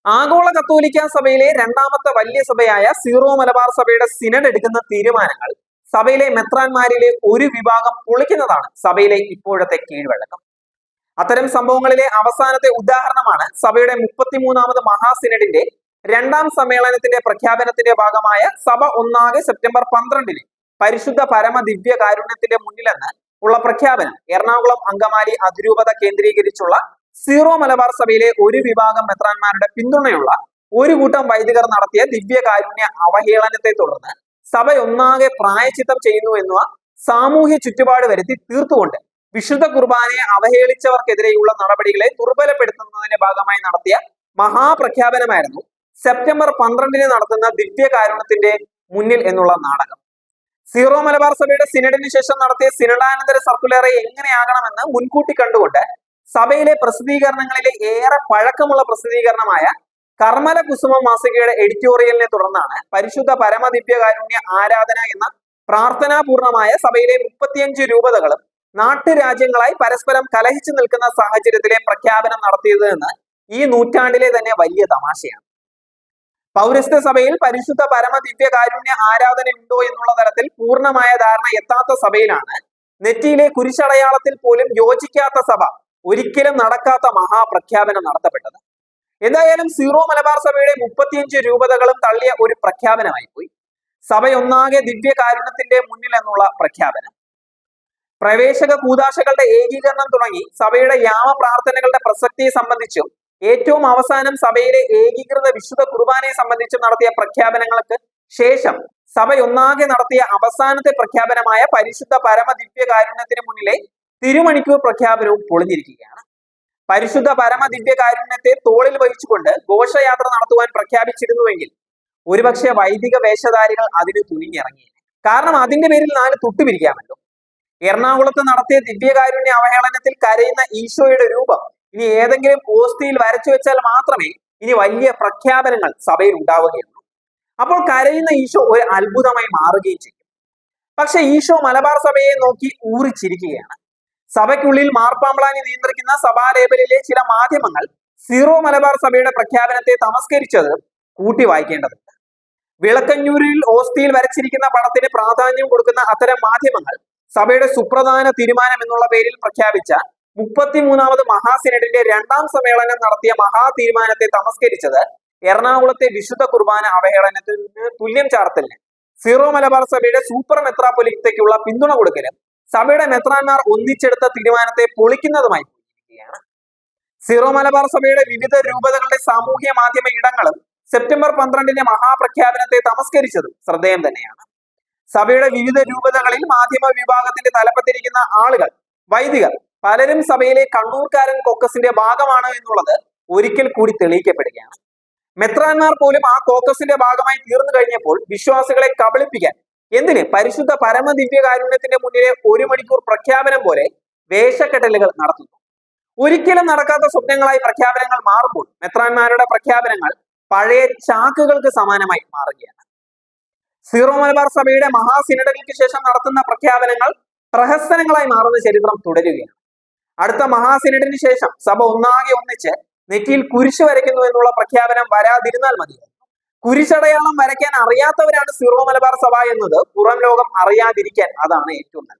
ആഗോള കത്തോലിക്ക സഭയിലെ രണ്ടാമത്തെ വലിയ സഭയായ സീറോ മലബാർ സഭയുടെ സിനഡ് എടുക്കുന്ന തീരുമാനങ്ങൾ സഭയിലെ മെത്രാന്മാരിലെ ഒരു വിഭാഗം പൊളിക്കുന്നതാണ് സഭയിലെ ഇപ്പോഴത്തെ കീഴ്വഴക്കം. അത്തരം സംഭവങ്ങളിലെ അവസാനത്തെ ഉദാഹരണമാണ് സഭയുടെ 33ാമത് മഹാസിനഡിന്റെ രണ്ടാം സമ്മേളനത്തിന്റെ പ്രഖ്യാപനത്തിന്റെ ഭാഗമായ സഭ ഒന്നാകെ സെപ്റ്റംബർ 12-ന് പരിശുദ്ധ പരമ ദിവ്യ കാരുണ്യത്തിന്റെ മുന്നിലെന്ന് ഉള്ള പ്രഖ്യാപനം. എറണാകുളം അങ്കമാലി അതിരൂപത കേന്ദ്രീകരിച്ചുള്ള സീറോ മലബാർ സഭയിലെ ഒരു വിഭാഗം മെത്രാന്മാരുടെ പിന്തുണയുള്ള ഒരു കൂട്ടം വൈദികർ നടത്തിയ ദിവ്യകാരുണ്യ അവഹേളനത്തെ തുടർന്ന് സഭ ഒന്നാകെ പ്രായച്ചിത്തം ചെയ്യുന്നു എന്ന സാമൂഹ്യ ചുറ്റുപാട് വരുത്തി തീർത്തുകൊണ്ട് വിശുദ്ധ കുർബാനയെ അവഹേളിച്ചവർക്കെതിരെയുള്ള നടപടികളെ ദുർബലപ്പെടുത്തുന്നതിന്റെ ഭാഗമായി നടത്തിയ മഹാപ്രഖ്യാപനമായിരുന്നു സെപ്റ്റംബർ 12-ന് നടത്തുന്ന ദിവ്യകാരുണ്യത്തിന്റെ മുന്നിൽ എന്നുള്ള നാടകം. സീറോ മലബാർ സഭയുടെ സിനഡിന് ശേഷം നടത്തിയ സിനഡാനന്തര സർക്കുലറെ എങ്ങനെയാകണമെന്ന് മുൻകൂട്ടി കണ്ടുകൊണ്ട് സഭയിലെ പ്രസിദ്ധീകരണങ്ങളിലെ ഏറെ പഴക്കമുള്ള പ്രസിദ്ധീകരണമായ കർമ്മല കുസുമം മാസികയുടെ എഡിറ്റോറിയലിനെ തുടർന്നാണ് പരിശുദ്ധ പരമ ദിവ്യകാരുണ്യ ആരാധന എന്ന പ്രാർത്ഥനാപൂർണമായ സഭയിലെ 35 രൂപതകളും നാട്ടുരാജ്യങ്ങളായി പരസ്പരം കലഹിച്ചു നിൽക്കുന്ന സാഹചര്യത്തിലെ പ്രഖ്യാപനം നടത്തിയത് എന്ന് ഈ നൂറ്റാണ്ടിലെ തന്നെ വലിയ തമാശയാണ്. പൗരസ്ത്യ സഭയിൽ പരിശുദ്ധ പരമ ദിവ്യകാരുണ്യ ആരാധന ഉണ്ടോ എന്നുള്ള തലത്തിൽ പൂർണ്ണമായ ധാരണ എത്താത്ത സഭയിലാണ് നെറ്റിയിലെ കുരിശടയാളത്തിൽ പോലും യോജിക്കാത്ത സഭ ഒരിക്കലും നടക്കാത്ത മഹാപ്രഖ്യാപനം നടത്തപ്പെട്ടത്. എന്തായാലും സീറോ മലബാർ സഭയുടെ 35 രൂപതകളും തള്ളിയ ഒരു പ്രഖ്യാപനമായി പോയി. സഭയൊന്നാകെ ദിവ്യകാരുണ്യത്തിന്റെ മുന്നിൽ എന്നുള്ള പ്രഖ്യാപനം. പ്രവേശക കൂദാശകളുടെ ഏകീകരണം തുടങ്ങി സഭയുടെ യാമ പ്രാർത്ഥനകളുടെ പ്രസക്തിയെ സംബന്ധിച്ചും ഏറ്റവും അവസാനം സഭയിലെ ഏകീകൃത വിശുദ്ധ കുർബാനയെ സംബന്ധിച്ചും നടത്തിയ പ്രഖ്യാപനങ്ങൾക്ക് ശേഷം സഭയൊന്നാകെ നടത്തിയ അവസാനത്തെ പ്രഖ്യാപനമായ പരിശുദ്ധ പരമ ദിവ്യകാരുണ്യത്തിന് മുന്നിലെ തിരുമണിക്കൂർ പ്രഖ്യാപനവും പൊളിഞ്ഞിരിക്കുകയാണ്. പരിശുദ്ധ പരമ ദിവ്യകാരുണ്യത്തെ തോളിൽ വഹിച്ചുകൊണ്ട് ഘോഷയാത്ര നടത്തുവാൻ പ്രഖ്യാപിച്ചിരുന്നുവെങ്കിൽ ഒരുപക്ഷെ വൈദിക വേഷധാരികൾ അതിന് തുനിഞ്ഞിറങ്ങി. കാരണം അതിന്റെ പേരിൽ 4 തുട്ടുപിരിക്കാമല്ലോ. എറണാകുളത്ത് നടത്തിയ ദിവ്യകാരുണ്യ അവഹേളനത്തിൽ കരയുന്ന ഈശോയുടെ രൂപം ഇനി ഏതെങ്കിലും പോസ്റ്റിയിൽ വരച്ചു വെച്ചാൽ മാത്രമേ ഇനി വലിയ പ്രഖ്യാപനങ്ങൾ സഭയിൽ ഉണ്ടാവുകയുള്ളൂ. അപ്പോൾ കരയുന്ന ഈശോ ഒരു അത്ഭുതമായി മാറുകയും ചെയ്യും. പക്ഷെ ഈശോ മലബാർ സഭയെ നോക്കി ഊറിച്ചിരിക്കുകയാണ്. സഭയ്ക്കുള്ളിൽ മാർപ്പാമ്പ്ലാനി നിയന്ത്രിക്കുന്ന സഭാലേബലിലെ ചില മാധ്യമങ്ങൾ സീറോ മലബാർ സഭയുടെ പ്രഖ്യാപനത്തെ തമസ്കരിച്ചത് കൂട്ടി വായിക്കേണ്ടതുണ്ട്. വിളക്കഞ്ഞൂരിൽ ഓസ്തിയിൽ വരച്ചിരിക്കുന്ന പടത്തിന് പ്രാധാന്യം കൊടുക്കുന്ന അത്തരം മാധ്യമങ്ങൾ സഭയുടെ സുപ്രധാന തീരുമാനം എന്നുള്ള പേരിൽ പ്രഖ്യാപിച്ച 33ാമത് മഹാസിനഡിന്റെ രണ്ടാം സമ്മേളനം നടത്തിയ മഹാ തീരുമാനത്തെ തമസ്കരിച്ചത് എറണാകുളത്തെ വിശുദ്ധ കുർബാന അവഹേളനത്തിന് തുല്യം ചാർത്തലിന് സീറോ മലബാർ സഭയുടെ സൂപ്പർ മെത്രാപ്പൊലീത്തയ്ക്കുള്ള പിന്തുണ കൊടുക്കലും സഭയുടെ മെത്രാന്മാർ ഒന്നിച്ചെടുത്ത തീരുമാനത്തെ പൊളിക്കുന്നതുമായി പോയിരിക്കുകയാണ്. സീറോ മലബാർ സഭയുടെ വിവിധ രൂപതകളുടെ സാമൂഹ്യ മാധ്യമ ഇടങ്ങളും സെപ്റ്റംബർ 12-ന്റെ മഹാപ്രഖ്യാപനത്തെ തമസ്കരിച്ചതും ശ്രദ്ധേയം തന്നെയാണ്. സഭയുടെ വിവിധ രൂപതകളിൽ മാധ്യമ വിഭാഗത്തിന്റെ തലപ്പത്തിരിക്കുന്ന ആളുകൾ, വൈദികർ പലരും സഭയിലെ കണ്ണൂർക്കാരൻ കോക്കസിന്റെ ഭാഗമാണ് എന്നുള്ളത് ഒരിക്കൽ കൂടി തെളിയിക്കപ്പെടുകയാണ്. മെത്രാന്മാർ പോലും ആ കോക്കസിന്റെ ഭാഗമായി തീർന്നു കഴിഞ്ഞപ്പോൾ വിശ്വാസികളെ കബളിപ്പിക്കാൻ എന്തിന് പരിശുദ്ധ പരമ ദിവ്യകാരുണ്യത്തിന്റെ മുന്നിലെ 1 മണിക്കൂർ പ്രഖ്യാപനം പോലെ വേഷക്കെട്ടലുകൾ നടത്തുന്നു. ഒരിക്കലും നടക്കാത്ത സ്വപ്നങ്ങളായി പ്രഖ്യാപനങ്ങൾ മാറുമ്പോൾ മെത്രാന്മാരുടെ പ്രഖ്യാപനങ്ങൾ പഴയ ചാക്കുകൾക്ക് സമാനമായി മാറുകയാണ്. സീറോ മലബാർ സഭയുടെ മഹാസിനഡുകൾക്ക് ശേഷം നടത്തുന്ന പ്രഖ്യാപനങ്ങൾ പ്രഹസനങ്ങളായി മാറുന്ന ചരിത്രം തുടരുകയാണ്. അടുത്ത മഹാസിനഡിന് ശേഷം സഭ ഒന്നാകെ ഒന്നിച്ച് നെറ്റിയിൽ കുരിശ് വരയ്ക്കുന്നു എന്നുള്ള പ്രഖ്യാപനം വരാതിരുന്നാൽ മതിയായിരുന്നു. കുരിശടയാളം വരയ്ക്കാൻ അറിയാത്തവരാണ് സീറോ മലബാർ സഭ എന്നത് പുറം ലോകം അറിയാതിരിക്കാൻ അതാണ് ഏറ്റവും നല്ലത്.